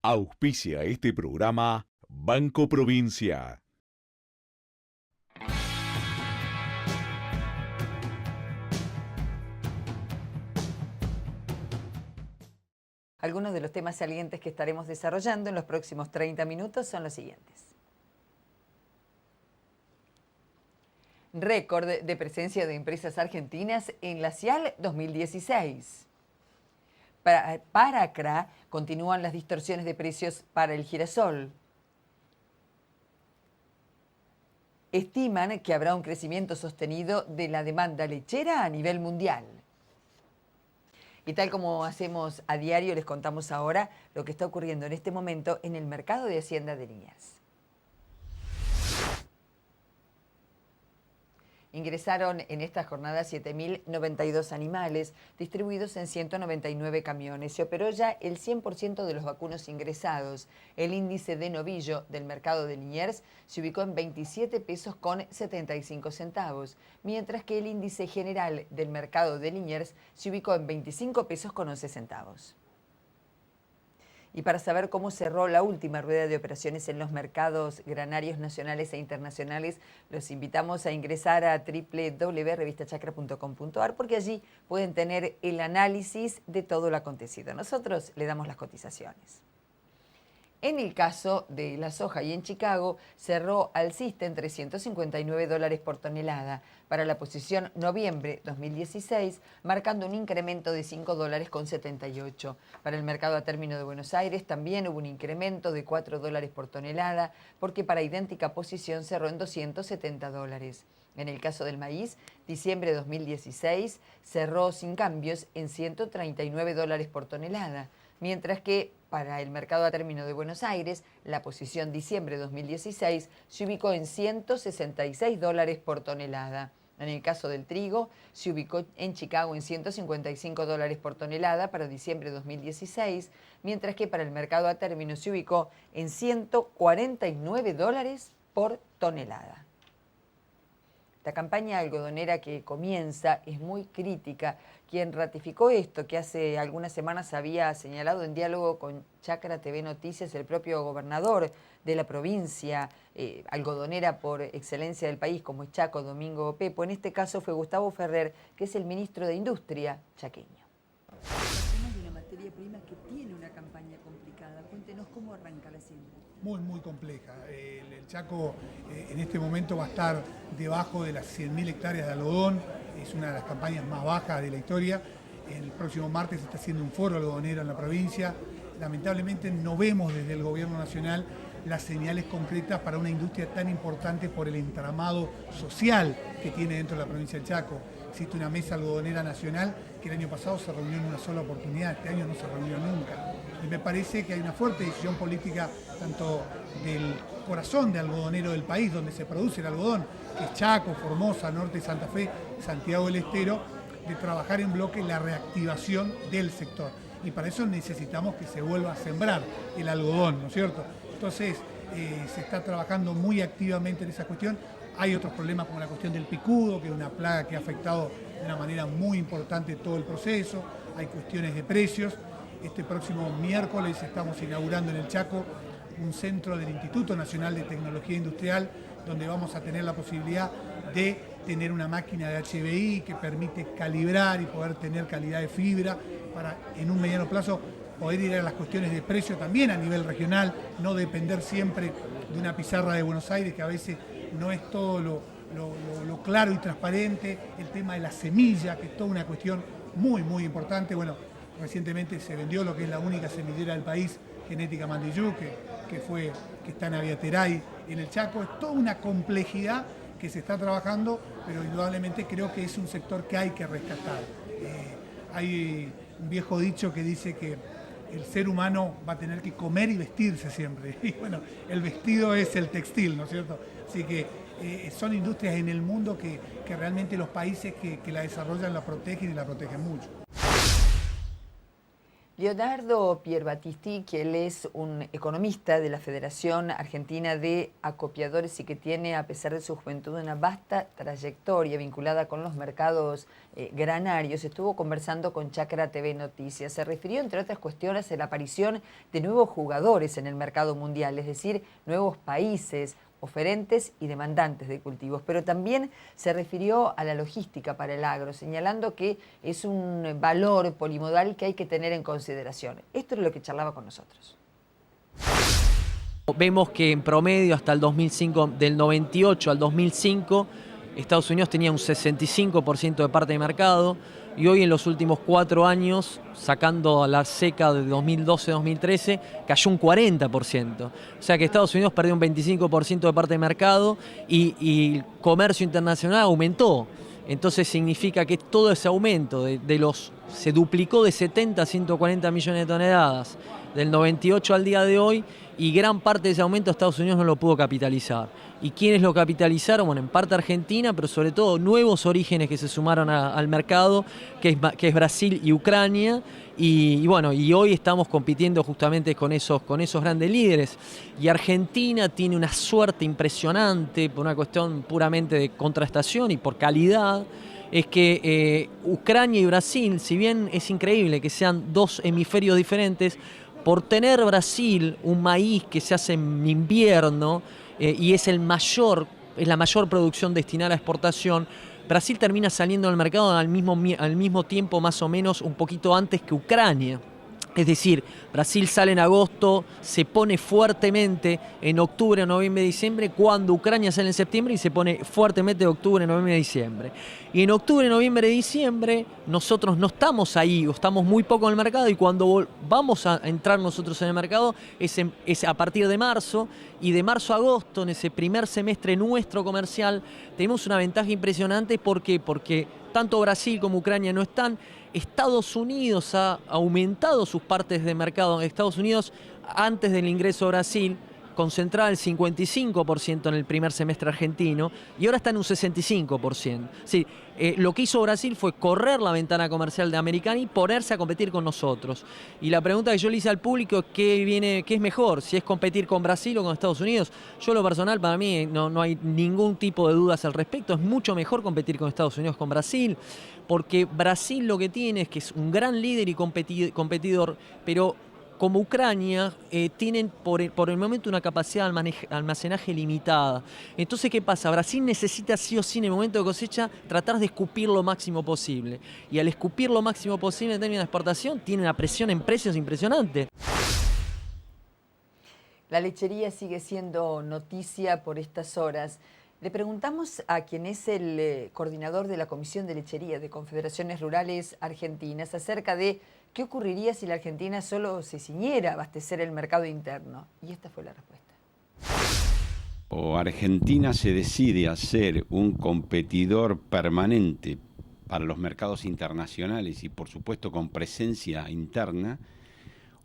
Auspicia este programa Banco Provincia. Algunos de los temas salientes que estaremos desarrollando en los próximos 30 minutos son los siguientes. Récord de presencia de empresas argentinas en la CIAL 2016. Para ACRA continúan las distorsiones de precios para el girasol. Estiman que habrá un crecimiento sostenido de la demanda lechera a nivel mundial. Y tal como hacemos a diario, les contamos ahora lo que está ocurriendo en este momento en el mercado de Hacienda de Liniers. Ingresaron en esta jornada 7.092 animales, distribuidos en 199 camiones. Se operó ya el 100% de los vacunos ingresados. El índice de novillo del mercado de Liniers se ubicó en 27 pesos con 75 centavos, mientras que el índice general del mercado de Liniers se ubicó en 25 pesos con 11 centavos. Y para saber cómo cerró la última rueda de operaciones en los mercados granarios nacionales e internacionales, los invitamos a ingresar a www.revistachacra.com.ar porque allí pueden tener el análisis de todo lo acontecido. Nosotros le damos las cotizaciones. En el caso de la soja y en Chicago, cerró alcista en $359 por tonelada para la posición noviembre 2016, marcando un incremento de $5,78. Para el mercado a término de Buenos Aires también hubo un incremento de $4 por tonelada, porque para idéntica posición cerró en $270. En el caso del maíz, diciembre 2016 cerró sin cambios en $139 por tonelada, mientras que para el mercado a término de Buenos Aires, la posición diciembre 2016 se ubicó en $166 por tonelada. En el caso del trigo, se ubicó en Chicago en $155 por tonelada para diciembre 2016, mientras que para el mercado a término se ubicó en $149 por tonelada. La campaña algodonera que comienza es muy crítica. Quien ratificó esto, que hace algunas semanas había señalado en diálogo con Chacra TV Noticias el propio gobernador de la provincia algodonera por excelencia del país, como es Chaco, Domingo Pepo, en este caso fue Gustavo Ferrer, que es el ministro de Industria chaqueño. Hablamos de una materia prima que tiene una campaña complicada. Cuéntenos cómo arranca la siembra. Muy compleja. El Chaco en este momento va a estar debajo de las 100.000 hectáreas de algodón. Es una de las campañas más bajas de la historia. El próximo martes se está haciendo un foro algodonero en la provincia. Lamentablemente no vemos desde el gobierno nacional las señales concretas para una industria tan importante por el entramado social que tiene dentro de la provincia del Chaco. Existe una mesa algodonera nacional que el año pasado se reunió en una sola oportunidad, este año no se reunió nunca. Y me parece que hay una fuerte decisión política tanto del corazón de algodonero del país, donde se produce el algodón, que es Chaco, Formosa, Norte de Santa Fe, Santiago del Estero, de trabajar en bloque la reactivación del sector. Y para eso necesitamos que se vuelva a sembrar el algodón, ¿no es cierto? Entonces, se está trabajando muy activamente en esa cuestión. Hay otros problemas como la cuestión del picudo, que es una plaga que ha afectado de una manera muy importante todo el proceso. Hay cuestiones de precios. Este próximo miércoles estamos inaugurando en el Chaco un centro del Instituto Nacional de Tecnología Industrial, donde vamos a tener la posibilidad de tener una máquina de HBI que permite calibrar y poder tener calidad de fibra para, en un mediano plazo, poder ir a las cuestiones de precio también a nivel regional, no depender siempre de una pizarra de Buenos Aires, que a veces no es todo lo claro y transparente. El tema de la semilla, que es toda una cuestión muy importante. Bueno, recientemente se vendió lo que es la única semillera del país, Genética Mandillú, que está en Aviateray, en el Chaco. Es toda una complejidad que se está trabajando, pero indudablemente creo que es un sector que hay que rescatar. Hay un viejo dicho que dice que el ser humano va a tener que comer y vestirse siempre. Y bueno, el vestido es el textil, ¿no es cierto? Así que son industrias en el mundo que realmente los países que la desarrollan la protegen y la protegen mucho. Leonardo Pierbattisti, que él es un economista de la Federación Argentina de Acopiadores y que tiene, a pesar de su juventud, una vasta trayectoria vinculada con los mercados granarios, estuvo conversando con Chacra TV Noticias. Se refirió, entre otras cuestiones, a la aparición de nuevos jugadores en el mercado mundial, es decir, nuevos países oferentes y demandantes de cultivos, pero también se refirió a la logística para el agro, señalando que es un valor polimodal que hay que tener en consideración. Esto es lo que charlaba con nosotros. Vemos que en promedio hasta el 2005, del 98 al 2005, Estados Unidos tenía un 65% de parte de mercado y hoy en los últimos 4 años, sacando a la seca de 2012-2013, cayó un 40%. O sea que Estados Unidos perdió un 25% de parte de mercado y el comercio internacional aumentó. Entonces significa que todo ese aumento se duplicó de 70 a 140 millones de toneladas del 98 al día de hoy, y gran parte de ese aumento Estados Unidos no lo pudo capitalizar. ¿Y quiénes lo capitalizaron? Bueno, en parte Argentina, pero sobre todo nuevos orígenes que se sumaron al mercado, que es Brasil y Ucrania. Y bueno, y hoy estamos compitiendo justamente con esos grandes líderes. Y Argentina tiene una suerte impresionante por una cuestión puramente de contrastación y por calidad. Es que Ucrania y Brasil, si bien es increíble que sean dos hemisferios diferentes, por tener Brasil un maíz que se hace en invierno y es la mayor producción destinada a la exportación, Brasil termina saliendo al mercado al mismo tiempo, más o menos un poquito antes que Ucrania. Es decir, Brasil sale en agosto, se pone fuertemente en octubre, noviembre, diciembre, cuando Ucrania sale en septiembre y se pone fuertemente en octubre, noviembre, diciembre. Y en octubre, noviembre, diciembre nosotros no estamos ahí, o estamos muy poco en el mercado, y cuando vamos a entrar nosotros en el mercado es a partir de marzo, y de marzo a agosto, en ese primer semestre nuestro comercial, tenemos una ventaja impresionante. ¿Por qué? Porque tanto Brasil como Ucrania no están. Estados Unidos ha aumentado sus partes de mercado. Estados Unidos, antes del ingreso a Brasil, concentraba el 55% en el primer semestre argentino y ahora está en un 65%. Sí, lo que hizo Brasil fue correr la ventana comercial de Americana y ponerse a competir con nosotros. Y la pregunta que yo le hice al público es ¿qué es mejor? Si es competir con Brasil o con Estados Unidos. Yo, lo personal, para mí no hay ningún tipo de dudas al respecto. Es mucho mejor competir con Estados Unidos que con Brasil, porque Brasil lo que tiene es que es un gran líder y competidor, pero como Ucrania, tienen por el momento una capacidad de almacenaje limitada. Entonces, ¿qué pasa? Brasil necesita sí o sí en el momento de cosecha tratar de escupir lo máximo posible. Y al escupir lo máximo posible en términos de exportación, tiene una presión en precios impresionante. La lechería sigue siendo noticia por estas horas. Le preguntamos a quien es el coordinador de la Comisión de Lechería de Confederaciones Rurales Argentinas acerca de qué ocurriría si la Argentina solo se ciñera a abastecer el mercado interno. Y esta fue la respuesta. O Argentina se decide a ser un competidor permanente para los mercados internacionales y por supuesto con presencia interna,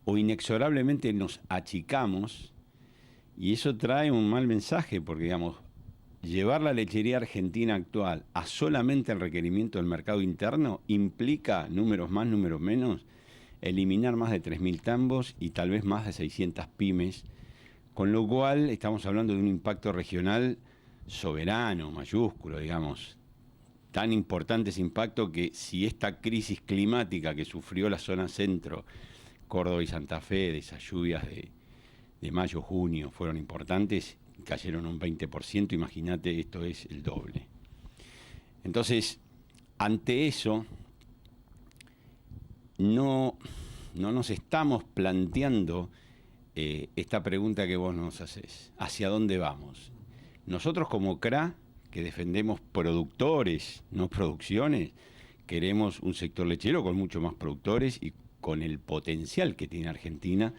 o inexorablemente nos achicamos, y eso trae un mal mensaje, porque digamos, llevar la lechería argentina actual a solamente el requerimiento del mercado interno implica, números más, números menos, eliminar más de 3.000 tambos y tal vez más de 600 pymes, con lo cual estamos hablando de un impacto regional soberano, mayúsculo, digamos. Tan importante ese impacto que si esta crisis climática que sufrió la zona centro, Córdoba y Santa Fe, de esas lluvias de mayo, junio, fueron importantes, cayeron un 20%, imagínate, esto es el doble. Entonces, ante eso, no nos estamos planteando esta pregunta que vos nos haces, ¿hacia dónde vamos? Nosotros como CRA, que defendemos productores, no producciones, queremos un sector lechero con mucho más productores y con el potencial que tiene Argentina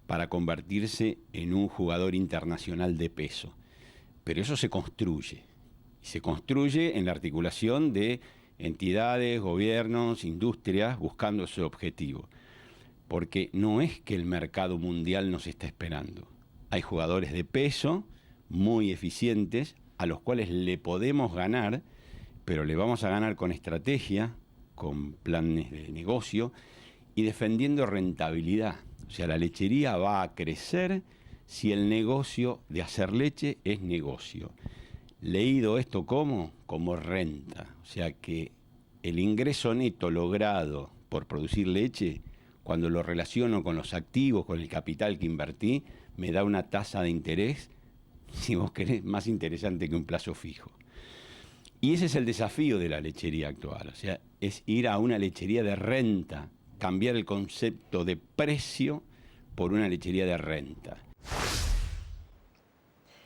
para convertirse en un jugador internacional de peso. Pero eso se construye. Y se construye en la articulación de entidades, gobiernos, industrias, buscando ese objetivo. Porque no es que el mercado mundial nos está esperando. Hay jugadores de peso muy eficientes a los cuales le podemos ganar, pero le vamos a ganar con estrategia, con planes de negocio y defendiendo rentabilidad. O sea, la lechería va a crecer si el negocio de hacer leche es negocio. Leído esto como renta. O sea que el ingreso neto logrado por producir leche, cuando lo relaciono con los activos, con el capital que invertí, me da una tasa de interés, si vos querés, más interesante que un plazo fijo. Y ese es el desafío de la lechería actual. O sea, es ir a una lechería de renta, cambiar el concepto de precio por una lechería de renta.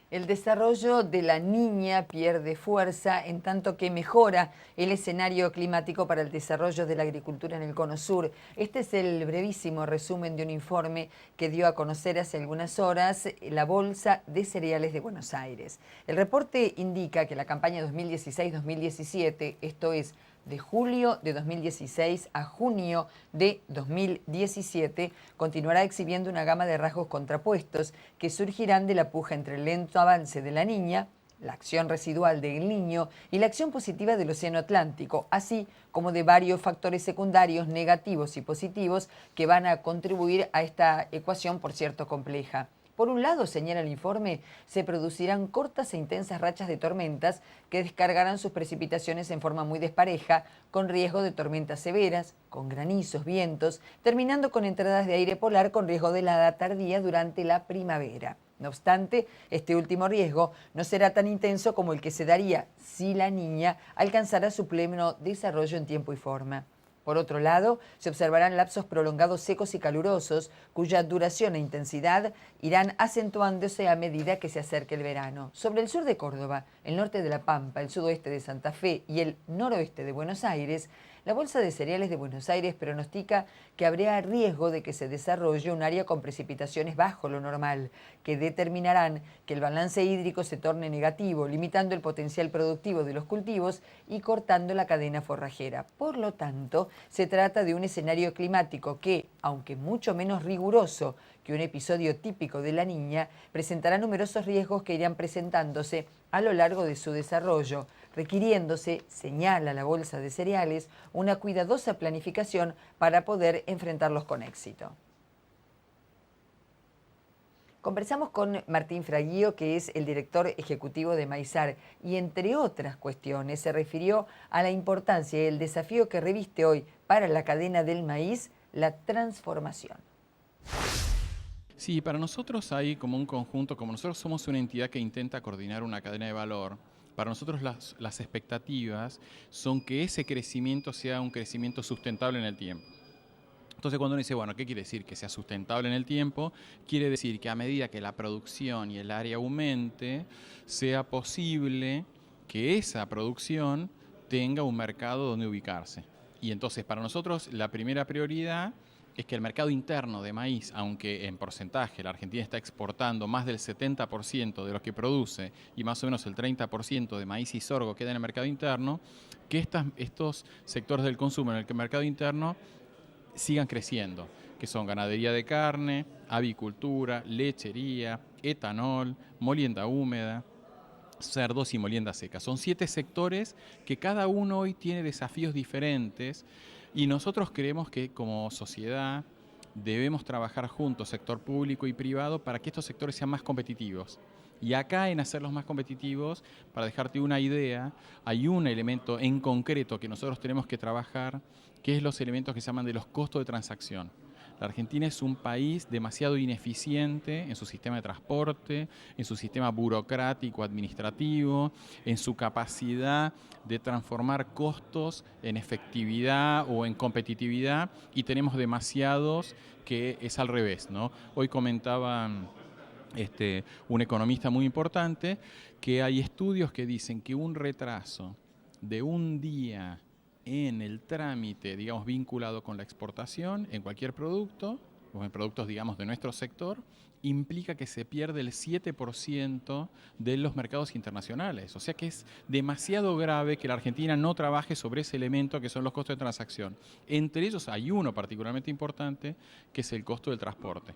El desarrollo de la niña pierde fuerza en tanto que mejora el escenario climático para el desarrollo de la agricultura en el Cono Sur. Este es el brevísimo resumen de un informe que dio a conocer hace algunas horas la Bolsa de Cereales de Buenos Aires. El reporte indica que la campaña 2016-2017, esto es, de julio de 2016 a junio de 2017, continuará exhibiendo una gama de rasgos contrapuestos que surgirán de la puja entre el lento avance de la niña, la acción residual del Niño y la acción positiva del Océano Atlántico, así como de varios factores secundarios negativos y positivos que van a contribuir a esta ecuación, por cierto, compleja. Por un lado, señala el informe, se producirán cortas e intensas rachas de tormentas que descargarán sus precipitaciones en forma muy despareja, con riesgo de tormentas severas, con granizos, vientos, terminando con entradas de aire polar con riesgo de helada tardía durante la primavera. No obstante, este último riesgo no será tan intenso como el que se daría si la niña alcanzara su pleno desarrollo en tiempo y forma. Por otro lado, se observarán lapsos prolongados secos y calurosos, cuya duración e intensidad irán acentuándose a medida que se acerque el verano. Sobre el sur de Córdoba, el norte de La Pampa, el sudoeste de Santa Fe y el noroeste de Buenos Aires, la Bolsa de Cereales de Buenos Aires pronostica que habría riesgo de que se desarrolle un área con precipitaciones bajo lo normal, que determinarán que el balance hídrico se torne negativo, limitando el potencial productivo de los cultivos y cortando la cadena forrajera. Por lo tanto, se trata de un escenario climático que, aunque mucho menos riguroso que un episodio típico de la niña, presentará numerosos riesgos que irán presentándose a lo largo de su desarrollo, requiriéndose, señala la Bolsa de Cereales, una cuidadosa planificación para poder enfrentarlos con éxito. Conversamos con Martín Fraguío, que es el director ejecutivo de Maizar, y entre otras cuestiones se refirió a la importancia y el desafío que reviste hoy para la cadena del maíz la transformación. Sí, para nosotros hay como un conjunto, como nosotros somos una entidad que intenta coordinar una cadena de valor, para nosotros las expectativas son que ese crecimiento sea un crecimiento sustentable en el tiempo. Entonces cuando uno dice, bueno, ¿qué quiere decir? Que sea sustentable en el tiempo, quiere decir que a medida que la producción y el área aumente, sea posible que esa producción tenga un mercado donde ubicarse. Y entonces para nosotros la primera prioridad es que el mercado interno de maíz, aunque en porcentaje la Argentina está exportando más del 70% de lo que produce y más o menos el 30% de maíz y sorgo queda en el mercado interno, que estos sectores del consumo en el mercado interno sigan creciendo, que son ganadería de carne, avicultura, lechería, etanol, molienda húmeda, cerdos y molienda seca. Son 7 sectores que cada uno hoy tiene desafíos diferentes y nosotros creemos que como sociedad debemos trabajar juntos, sector público y privado, para que estos sectores sean más competitivos. Y acá en hacerlos más competitivos, para dejarte una idea, hay un elemento en concreto que nosotros tenemos que trabajar, que es los elementos que se llaman de los costos de transacción. La Argentina es un país demasiado ineficiente en su sistema de transporte, en su sistema burocrático, administrativo, en su capacidad de transformar costos en efectividad o en competitividad, y tenemos demasiados que es al revés, ¿no? Hoy comentaba un economista muy importante que hay estudios que dicen que un retraso de un día en el trámite, digamos, vinculado con la exportación en cualquier producto, o en productos, digamos, de nuestro sector, implica que se pierde el 7% de los mercados internacionales. O sea que es demasiado grave que la Argentina no trabaje sobre ese elemento que son los costos de transacción. Entre ellos hay uno particularmente importante, que es el costo del transporte.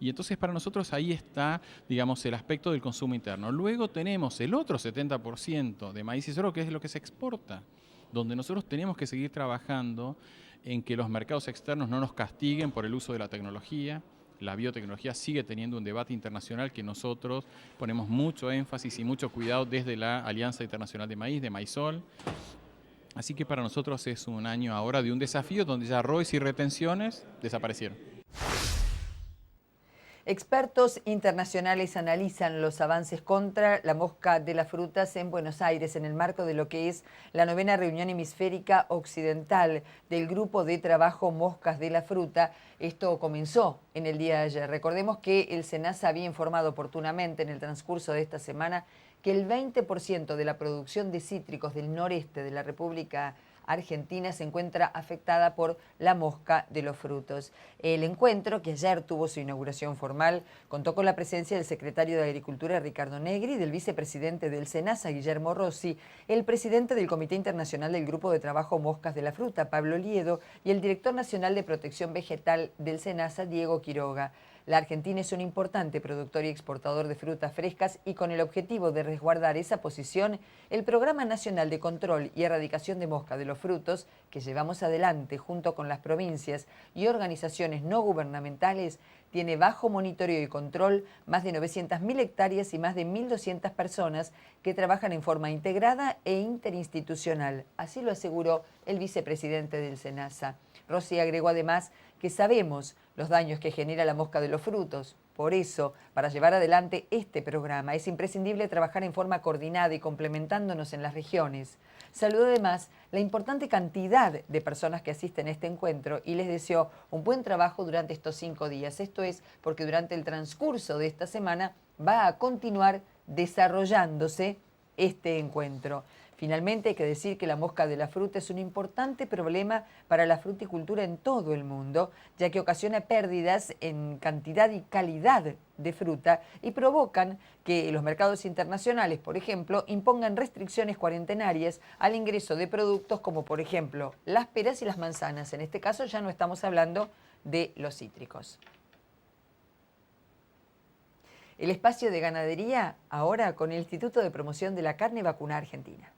Y entonces para nosotros ahí está, digamos, el aspecto del consumo interno. Luego tenemos el otro 70% de maíz y sorgo, que es lo que se exporta, donde nosotros tenemos que seguir trabajando en que los mercados externos no nos castiguen por el uso de la tecnología. La biotecnología sigue teniendo un debate internacional que nosotros ponemos mucho énfasis y mucho cuidado desde la Alianza Internacional de Maíz, de Maizol. Así que para nosotros es un año ahora de un desafío donde ya ROIs y retenciones desaparecieron. Expertos internacionales analizan los avances contra la mosca de las frutas en Buenos Aires en el marco de lo que es la 9ª reunión hemisférica occidental del Grupo de Trabajo Moscas de la Fruta. Esto comenzó en el día de ayer. Recordemos que el SENASA había informado oportunamente en el transcurso de esta semana que el 20% de la producción de cítricos del noreste de la República Argentina se encuentra afectada por la mosca de los frutos. El encuentro, que ayer tuvo su inauguración formal, contó con la presencia del secretario de Agricultura, Ricardo Negri, del vicepresidente del SENASA, Guillermo Rossi, el presidente del Comité Internacional del Grupo de Trabajo Moscas de la Fruta, Pablo Liedo, y el director nacional de Protección Vegetal del SENASA, Diego Quiroga. La Argentina es un importante productor y exportador de frutas frescas y con el objetivo de resguardar esa posición, el Programa Nacional de Control y Erradicación de Mosca de los Frutos, que llevamos adelante junto con las provincias y organizaciones no gubernamentales, tiene bajo monitoreo y control más de 900.000 hectáreas y más de 1.200 personas que trabajan en forma integrada e interinstitucional. Así lo aseguró el vicepresidente del SENASA. Rossi agregó además que sabemos los daños que genera la mosca de los frutos. Por eso, para llevar adelante este programa, es imprescindible trabajar en forma coordinada y complementándonos en las regiones. Saludó además la importante cantidad de personas que asisten a este encuentro y les deseó un buen trabajo durante estos 5 días. Esto es porque durante el transcurso de esta semana va a continuar desarrollándose este encuentro. Finalmente, hay que decir que la mosca de la fruta es un importante problema para la fruticultura en todo el mundo, ya que ocasiona pérdidas en cantidad y calidad de fruta y provocan que los mercados internacionales, por ejemplo, impongan restricciones cuarentenarias al ingreso de productos como, por ejemplo, las peras y las manzanas. En este caso ya no estamos hablando de los cítricos. El espacio de ganadería ahora con el Instituto de Promoción de la Carne Vacuna Argentina.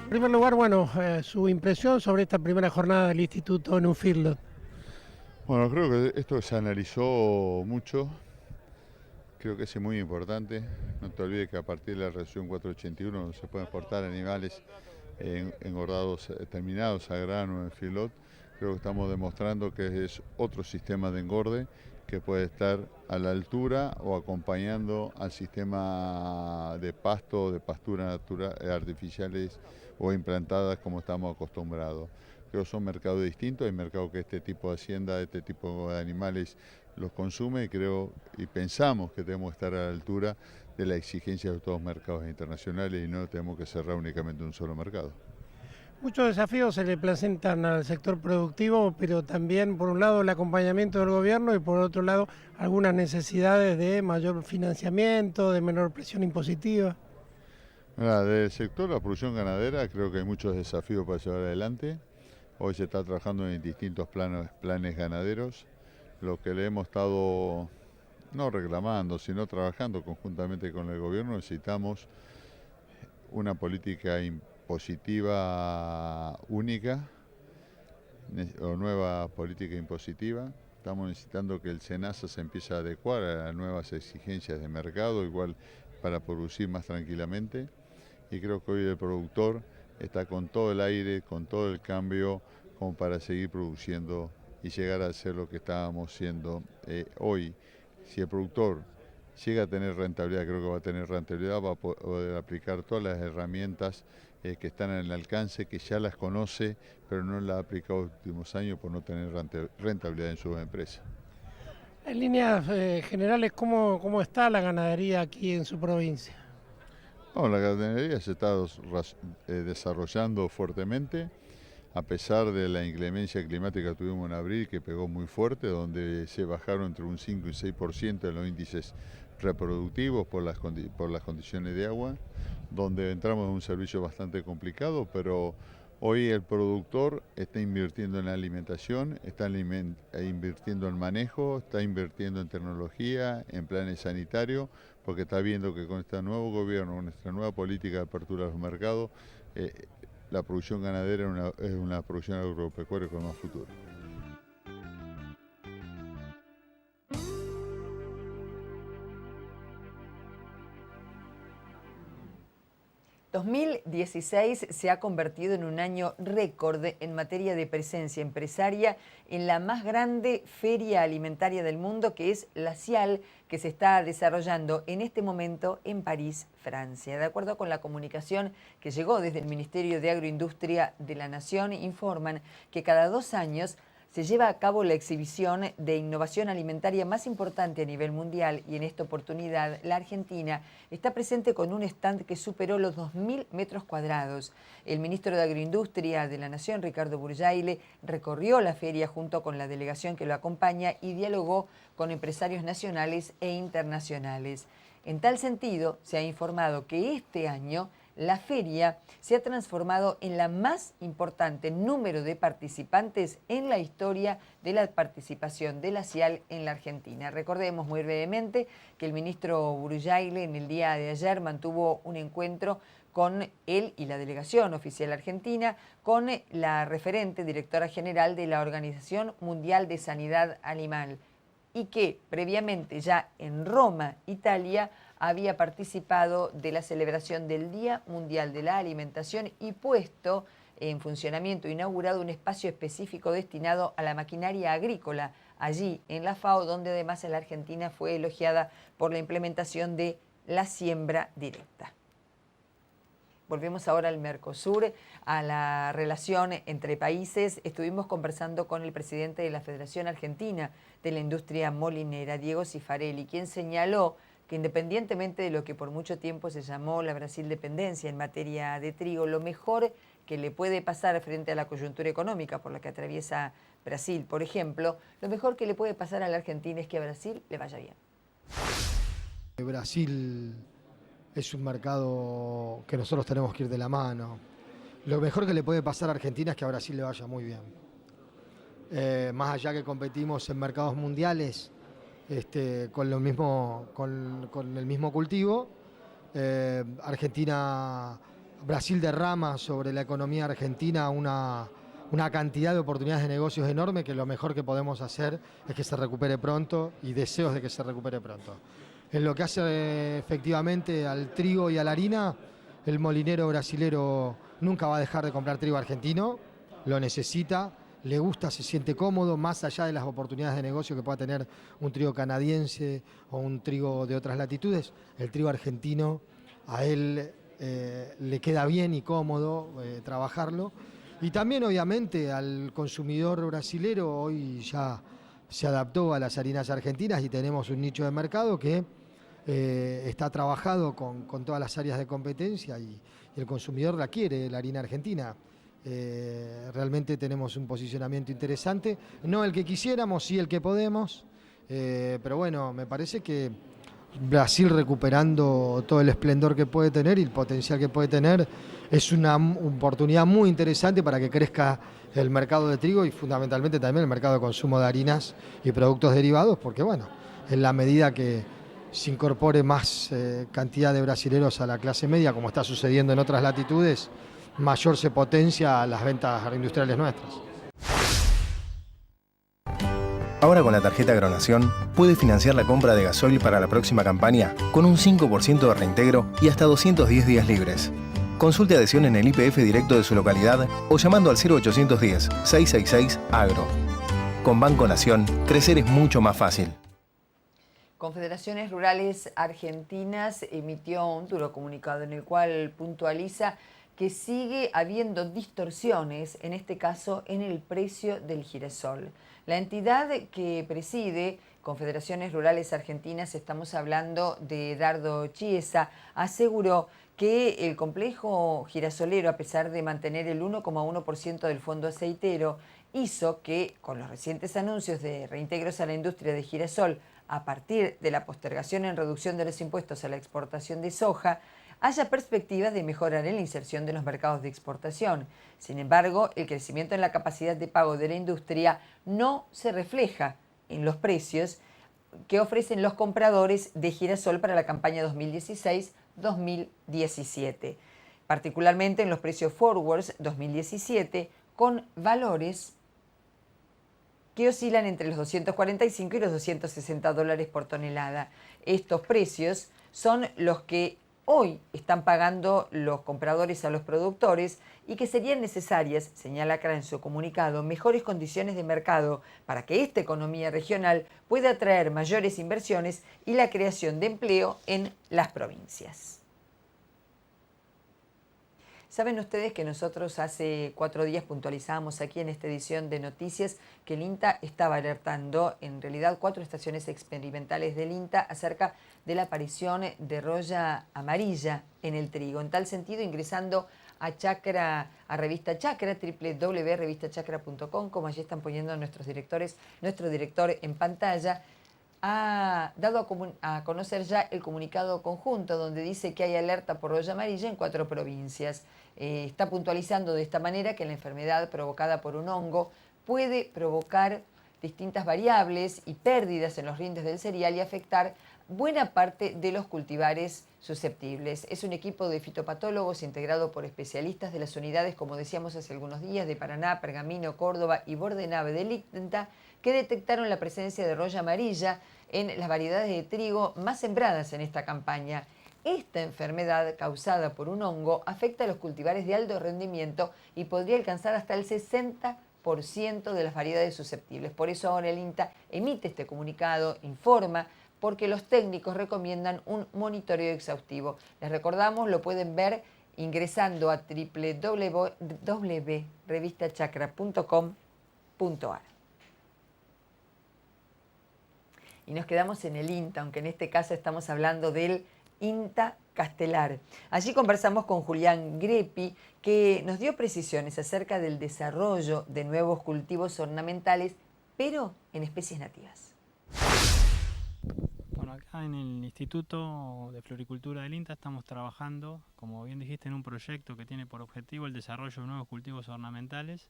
En primer lugar, su impresión sobre esta primera jornada del Instituto en un feedlot. Bueno, creo que esto se analizó mucho, creo que es muy importante. No te olvides que a partir de la resolución 481 se pueden exportar animales engordados terminados a grano en feedlot. Creo que estamos demostrando que es otro sistema de engorde que puede estar a la altura o acompañando al sistema de pasto, de pasturas artificiales o implantadas como estamos acostumbrados. Creo que son mercados distintos, hay mercados que este tipo de hacienda, este tipo de animales los consume y pensamos que debemos estar a la altura de la exigencia de todos los mercados internacionales y no tenemos que cerrar únicamente un solo mercado. Muchos desafíos se le presentan al sector productivo, pero también por un lado el acompañamiento del gobierno y por otro lado algunas necesidades de mayor financiamiento, de menor presión impositiva. Del sector de la producción ganadera creo que hay muchos desafíos para llevar adelante. Hoy se está trabajando en distintos planes ganaderos. Lo que le hemos estado no reclamando, sino trabajando conjuntamente con el gobierno, necesitamos una política impositiva única o nueva política impositiva. Estamos necesitando que el SENASA se empiece a adecuar a las nuevas exigencias de mercado, igual para producir más tranquilamente. Y creo que hoy el productor está con todo el aire, con todo el cambio, como para seguir produciendo y llegar a ser lo que estábamos siendo hoy. Si el productor llega a tener rentabilidad, creo que va a tener rentabilidad, va a poder aplicar todas las herramientas que están en el alcance, que ya las conoce, pero no las ha aplicado en los últimos años por no tener rentabilidad en sus empresas. En líneas generales, ¿cómo está la ganadería aquí en su provincia? No, la ganadería se está desarrollando fuertemente, a pesar de la inclemencia climática que tuvimos en abril, que pegó muy fuerte, donde se bajaron entre un 5 y 6% en los índices reproductivos por las condiciones de agua, donde entramos en un servicio bastante complicado, pero hoy el productor está invirtiendo en la alimentación, está invirtiendo en manejo, está invirtiendo en tecnología, en planes sanitarios, porque está viendo que con este nuevo gobierno, con nuestra nueva política de apertura de los mercados, la producción ganadera es una producción agropecuaria con más futuro. 2016 se ha convertido en un año récord en materia de presencia empresaria en la más grande feria alimentaria del mundo, que es la CIAL, que se está desarrollando en este momento en París, Francia. De acuerdo con la comunicación que llegó desde el Ministerio de Agroindustria de la Nación, informan que cada 2 años se lleva a cabo la exhibición de innovación alimentaria más importante a nivel mundial, y en esta oportunidad la Argentina está presente con un stand que superó los 2.000 metros cuadrados. El ministro de Agroindustria de la Nación, Ricardo Burjaile, recorrió la feria junto con la delegación que lo acompaña y dialogó con empresarios nacionales e internacionales. En tal sentido, se ha informado que este año la feria se ha transformado en la más importante número de participantes en la historia de la participación de la CIAL en la Argentina. Recordemos muy brevemente que el ministro Burjaile en el día de ayer mantuvo un encuentro con él y la delegación oficial argentina, con la referente directora general de la Organización Mundial de Sanidad Animal, y que previamente ya en Roma, Italia, había participado de la celebración del Día Mundial de la Alimentación y puesto en funcionamiento, inaugurado un espacio específico destinado a la maquinaria agrícola, allí en la FAO, donde además la Argentina fue elogiada por la implementación de la siembra directa. Volvemos ahora al Mercosur, a la relación entre países. Estuvimos conversando con el presidente de la Federación Argentina de la Industria Molinera, Diego Cifarelli, quien señaló que independientemente de lo que por mucho tiempo se llamó la Brasil dependencia en materia de trigo, lo mejor que le puede pasar frente a la coyuntura económica por la que atraviesa Brasil, por ejemplo, lo mejor que le puede pasar a la Argentina es que a Brasil le vaya bien. Brasil es un mercado que nosotros tenemos que ir de la mano. Lo mejor que le puede pasar a Argentina es que a Brasil le vaya muy bien. Más allá que competimos en mercados mundiales, con el mismo cultivo, Brasil derrama sobre la economía argentina una cantidad de oportunidades de negocios enorme, que lo mejor que podemos hacer es que se recupere pronto, y deseos de que se recupere pronto. En lo que hace efectivamente al trigo y a la harina, el molinero brasilero nunca va a dejar de comprar trigo argentino, lo necesita, le gusta, se siente cómodo, más allá de las oportunidades de negocio que pueda tener un trigo canadiense o un trigo de otras latitudes. El trigo argentino a él le queda bien y cómodo trabajarlo. Y también obviamente al consumidor brasilero hoy ya se adaptó a las harinas argentinas y tenemos un nicho de mercado que está trabajado con todas las áreas de competencia, y el consumidor la quiere, la harina argentina. Realmente tenemos un posicionamiento interesante, no el que quisiéramos, sí el que podemos, pero bueno, me parece que Brasil, recuperando todo el esplendor que puede tener y el potencial que puede tener, es una oportunidad muy interesante para que crezca el mercado de trigo y fundamentalmente también el mercado de consumo de harinas y productos derivados, porque bueno, en la medida que se incorpore más cantidad de brasileros a la clase media, como está sucediendo en otras latitudes, mayor se potencia las ventas agroindustriales nuestras. Ahora con la tarjeta Agronación puede financiar la compra de gasoil para la próxima campaña con un 5% de reintegro y hasta 210 días libres. Consulte adhesión en el YPF directo de su localidad o llamando al 0810-666-AGRO. Con Banco Nación, crecer es mucho más fácil. Confederaciones Rurales Argentinas emitió un duro comunicado en el cual puntualiza que sigue habiendo distorsiones, en este caso en el precio del girasol. La entidad que preside Confederaciones Rurales Argentinas, estamos hablando de Dardo Chiesa, aseguró que el complejo girasolero, a pesar de mantener el 1,1% del fondo aceitero, hizo que, con los recientes anuncios de reintegros a la industria de girasol a partir de la postergación en reducción de los impuestos a la exportación de soja, haya perspectivas de mejorar en la inserción de los mercados de exportación. Sin embargo, el crecimiento en la capacidad de pago de la industria no se refleja en los precios, que ofrecen los compradores de girasol para la campaña 2016-2017, particularmente en los precios forwards 2017, con valores que oscilan entre los 245 y los 260 dólares por tonelada. Estos precios son los que hoy están pagando los compradores a los productores y que serían necesarias, señala CRA en su comunicado, mejores condiciones de mercado para que esta economía regional pueda atraer mayores inversiones y la creación de empleo en las provincias. Saben ustedes que nosotros hace 4 días puntualizamos aquí en esta edición de noticias que el INTA estaba alertando, en realidad 4 estaciones experimentales del INTA, acerca de la aparición de roya amarilla en el trigo. En tal sentido, ingresando a revista Chacra, www.revistachacra.com, como allí están poniendo nuestros directores, nuestro director en pantalla, ha dado a conocer ya el comunicado conjunto donde dice que hay alerta por roya amarilla en 4 provincias. Está puntualizando de esta manera que la enfermedad provocada por un hongo puede provocar distintas variables y pérdidas en los rindes del cereal y afectar buena parte de los cultivares susceptibles. Es un equipo de fitopatólogos integrado por especialistas de las unidades, como decíamos hace algunos días, de Paraná, Pergamino, Córdoba y Bordenave del INTA, que detectaron la presencia de roya amarilla en las variedades de trigo más sembradas en esta campaña. Esta enfermedad, causada por un hongo, afecta a los cultivares de alto rendimiento y podría alcanzar hasta el 60% de las variedades susceptibles. Por eso ahora el INTA emite este comunicado, informa, porque los técnicos recomiendan un monitoreo exhaustivo. Les recordamos, lo pueden ver ingresando a www.revistachacra.com.ar. Y nos quedamos en el INTA, aunque en este caso estamos hablando del INTA Castelar. Allí conversamos con Julián Greppi, que nos dio precisiones acerca del desarrollo de nuevos cultivos ornamentales, pero en especies nativas. Bueno, acá en el Instituto de Floricultura del INTA estamos trabajando, como bien dijiste, en un proyecto que tiene por objetivo el desarrollo de nuevos cultivos ornamentales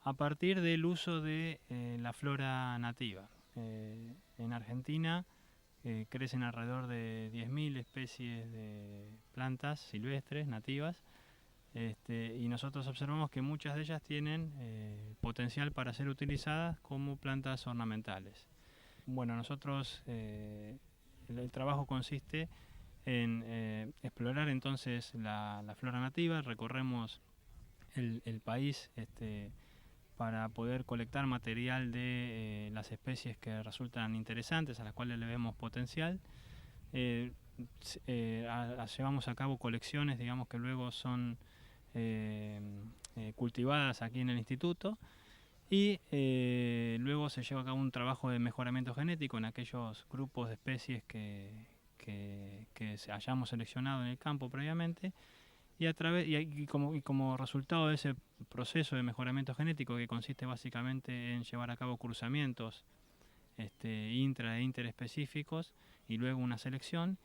a partir del uso de la flora nativa. En Argentina crecen alrededor de 10.000 especies de plantas silvestres nativas, y nosotros observamos que muchas de ellas tienen potencial para ser utilizadas como plantas ornamentales. Bueno, nosotros el trabajo consiste en explorar entonces la flora nativa, recorremos el país para poder colectar material de las especies que resultan interesantes, a las cuales le vemos potencial. Llevamos a cabo colecciones, digamos, que luego son cultivadas aquí en el instituto, y luego se lleva a cabo un trabajo de mejoramiento genético en aquellos grupos de especies que hayamos seleccionado en el campo previamente, y como resultado de ese proceso de mejoramiento genético, que consiste básicamente en llevar a cabo cruzamientos intra e interespecíficos y luego una selección,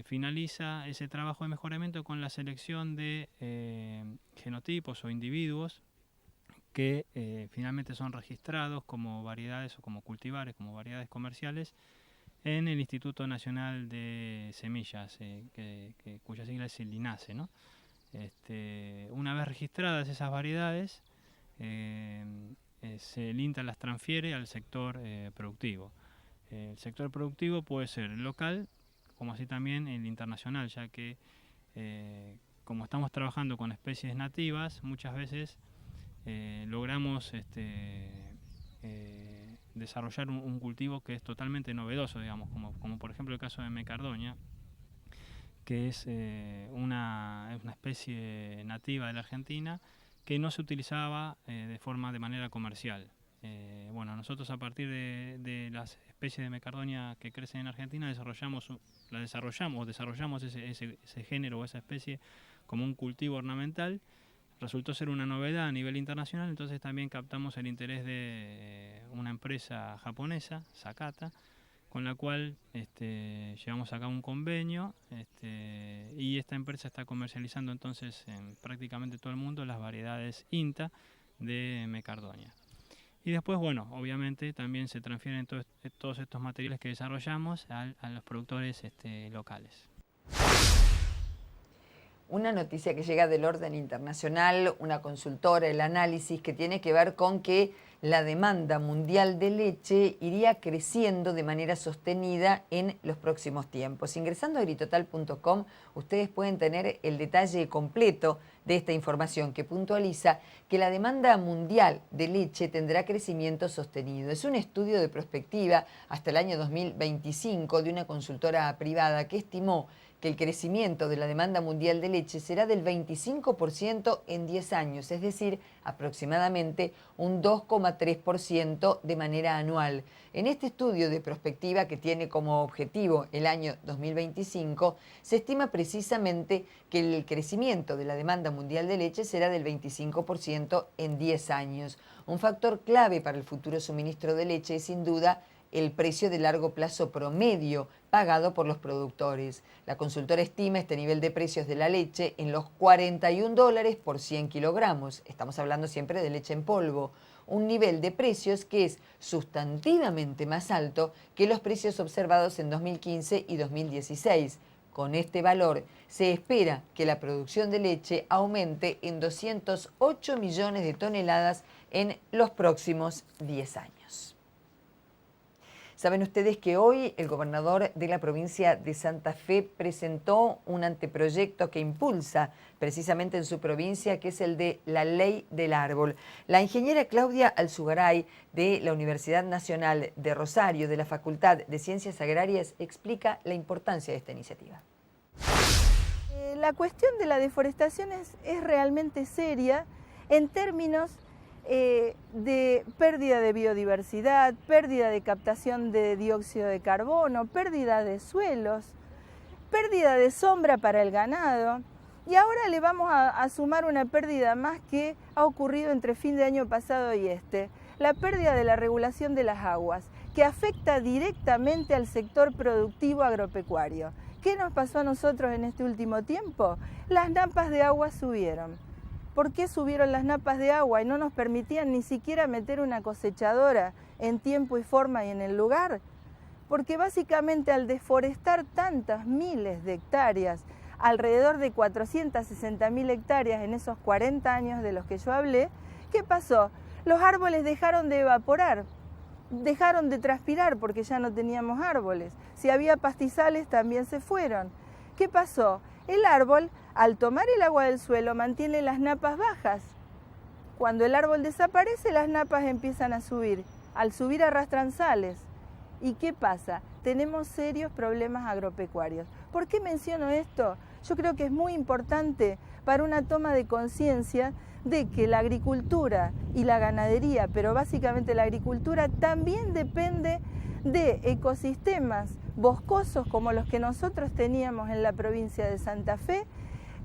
finaliza ese trabajo de mejoramiento con la selección de genotipos o individuos que finalmente son registrados como variedades o como cultivares, como variedades comerciales en el Instituto Nacional de Semillas, cuya sigla es el INASE, ¿no? Una vez registradas esas variedades, el INTA las transfiere al sector productivo. El sector productivo puede ser local, como así también el internacional, ya que como estamos trabajando con especies nativas, muchas veces logramos desarrollar un cultivo que es totalmente novedoso, digamos, como por ejemplo el caso de mecardonia, que es una especie nativa de la Argentina que no se utilizaba de manera comercial. Bueno, nosotros a partir de las especies de mecardonia que crecen en Argentina desarrollamos ese género o esa especie como un cultivo ornamental. Resultó ser una novedad a nivel internacional, entonces también captamos el interés de una empresa japonesa, Sakata, con la cual llevamos a cabo un convenio, y esta empresa está comercializando entonces en prácticamente todo el mundo las variedades INTA de mecardonia. Y después, bueno, obviamente también se transfieren todos estos materiales que desarrollamos a los productores locales. Una noticia que llega del orden internacional, una consultora, el análisis que tiene que ver con que la demanda mundial de leche iría creciendo de manera sostenida en los próximos tiempos. Ingresando a agritotal.com, ustedes pueden tener el detalle completo de esta información que puntualiza que la demanda mundial de leche tendrá crecimiento sostenido. Es un estudio de prospectiva hasta el año 2025 de una consultora privada que estimó que el crecimiento de la demanda mundial de leche será del 25% en 10 años, es decir, aproximadamente un 2,3% de manera anual. En este estudio de prospectiva, que tiene como objetivo el año 2025, se estima precisamente que el crecimiento de la demanda mundial de leche será del 25% en 10 años. Un factor clave para el futuro suministro de leche es sin duda el precio de largo plazo promedio pagado por los productores. La consultora estima este nivel de precios de la leche en los $41 por 100 kilogramos. Estamos hablando siempre de leche en polvo. Un nivel de precios que es sustantivamente más alto que los precios observados en 2015 y 2016. Con este valor se espera que la producción de leche aumente en 208 millones de toneladas en los próximos 10 años. Saben ustedes que hoy el gobernador de la provincia de Santa Fe presentó un anteproyecto que impulsa precisamente en su provincia, que es el de la Ley del Árbol. La ingeniera Claudia Alzugaray de la Universidad Nacional de Rosario, de la Facultad de Ciencias Agrarias, explica la importancia de esta iniciativa. La cuestión de la deforestación es realmente seria en términos de pérdida de biodiversidad, pérdida de captación de dióxido de carbono, pérdida de suelos, pérdida de sombra para el ganado. Y ahora le vamos a sumar una pérdida más que ha ocurrido entre fin de año pasado y la pérdida de la regulación de las aguas, que afecta directamente al sector productivo agropecuario. ¿Qué nos pasó a nosotros en este último tiempo? Las napas de agua subieron. ¿Por qué subieron las napas de agua y no nos permitían ni siquiera meter una cosechadora en tiempo y forma y en el lugar? Porque básicamente al deforestar tantas miles de hectáreas, alrededor de 460.000 hectáreas en esos 40 años de los que yo hablé, ¿qué pasó? Los árboles dejaron de evaporar, dejaron de transpirar porque ya no teníamos árboles. Si había pastizales también se fueron. ¿Qué pasó? El árbol, al tomar el agua del suelo, mantiene las napas bajas. Cuando el árbol desaparece, las napas empiezan a subir. Al subir arrastran sales. ¿Y qué pasa? Tenemos serios problemas agropecuarios. ¿Por qué menciono esto? Yo creo que es muy importante para una toma de conciencia de que la agricultura y la ganadería, pero básicamente la agricultura, también depende de ecosistemas boscosos como los que nosotros teníamos en la provincia de Santa Fe,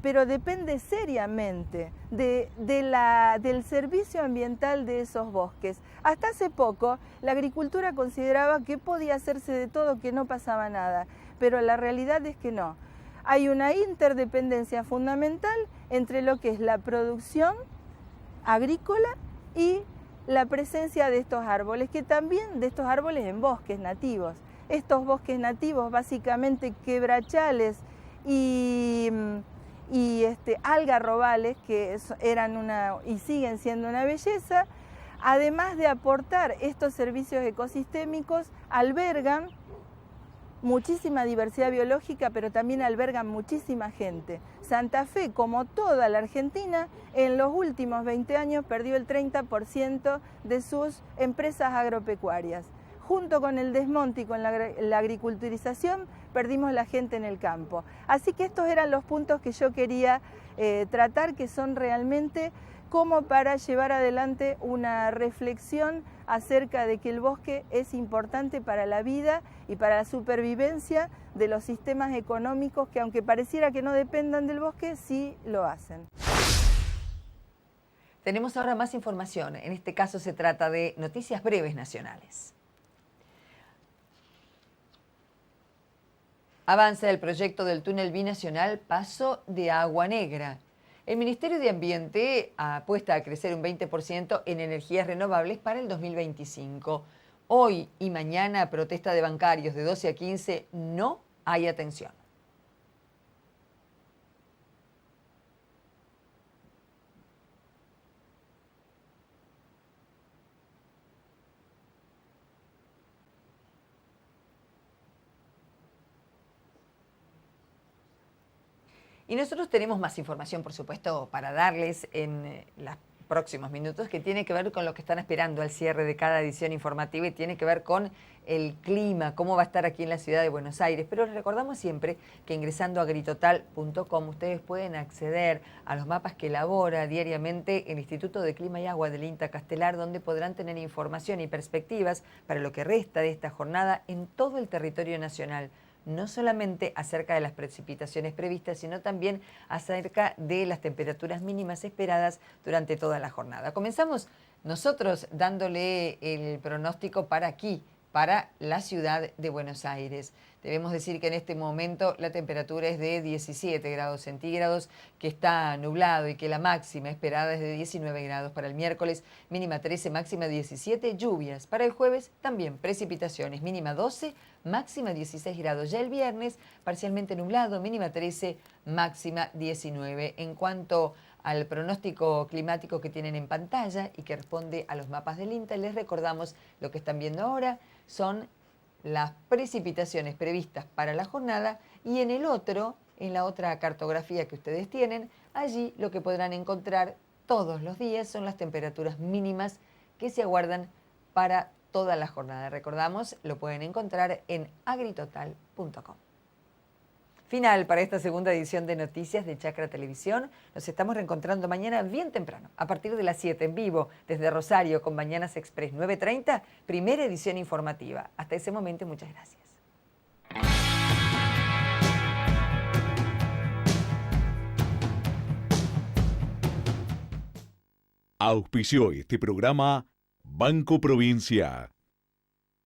pero depende seriamente del servicio ambiental de esos bosques. Hasta hace poco la agricultura consideraba que podía hacerse de todo, que no pasaba nada, pero la realidad es que no. Hay una interdependencia fundamental entre lo que es la producción agrícola y la presencia de estos árboles, que también de estos árboles en bosques nativos. Estos bosques nativos, básicamente quebrachales y algarrobales, que eran y siguen siendo una belleza, además de aportar estos servicios ecosistémicos, albergan muchísima diversidad biológica, pero también albergan muchísima gente. Santa Fe, como toda la Argentina, en los últimos 20 años perdió el 30% de sus empresas agropecuarias. Junto con el desmonte y con la agriculturización, perdimos la gente en el campo. Así que estos eran los puntos que yo quería tratar, que son realmente como para llevar adelante una reflexión acerca de que el bosque es importante para la vida y para la supervivencia de los sistemas económicos que, aunque pareciera que no dependan del bosque, sí lo hacen. Tenemos ahora más información. En este caso se trata de noticias breves nacionales. Avanza el proyecto del túnel binacional Paso de Agua Negra. El Ministerio de Ambiente apuesta a crecer un 20% en energías renovables para el 2025. Hoy y mañana, protesta de bancarios de 12 a 15, no hay atención. Y nosotros tenemos más información, por supuesto, para darles en los próximos minutos, que tiene que ver con lo que están esperando al cierre de cada edición informativa y tiene que ver con el clima, cómo va a estar aquí en la ciudad de Buenos Aires. Pero les recordamos siempre que ingresando a agritotal.com ustedes pueden acceder a los mapas que elabora diariamente el Instituto de Clima y Agua del INTA Castelar, donde podrán tener información y perspectivas para lo que resta de esta jornada en todo el territorio nacional. No solamente acerca de las precipitaciones previstas, sino también acerca de las temperaturas mínimas esperadas durante toda la jornada. Comenzamos nosotros dándole el pronóstico para aquí, para la ciudad de Buenos Aires. Debemos decir que en este momento la temperatura es de 17 grados centígrados, que está nublado y que la máxima esperada es de 19 grados para el miércoles, mínima 13, máxima 17, lluvias. Para el jueves también precipitaciones, mínima 12, máxima 16 grados. Ya el viernes parcialmente nublado, mínima 13, máxima 19. En cuanto al pronóstico climático que tienen en pantalla y que responde a los mapas del INTA, les recordamos lo que están viendo ahora son las precipitaciones previstas para la jornada y en la otra cartografía que ustedes tienen, allí lo que podrán encontrar todos los días son las temperaturas mínimas que se aguardan para toda la jornada. Recordamos, lo pueden encontrar en agritotal.com. Final para esta segunda edición de Noticias de Chacra Televisión. Nos estamos reencontrando mañana bien temprano, a partir de las 7 en vivo, desde Rosario con Mañanas Express 9:30, primera edición informativa. Hasta ese momento, muchas gracias. Auspició este programa Banco Provincia.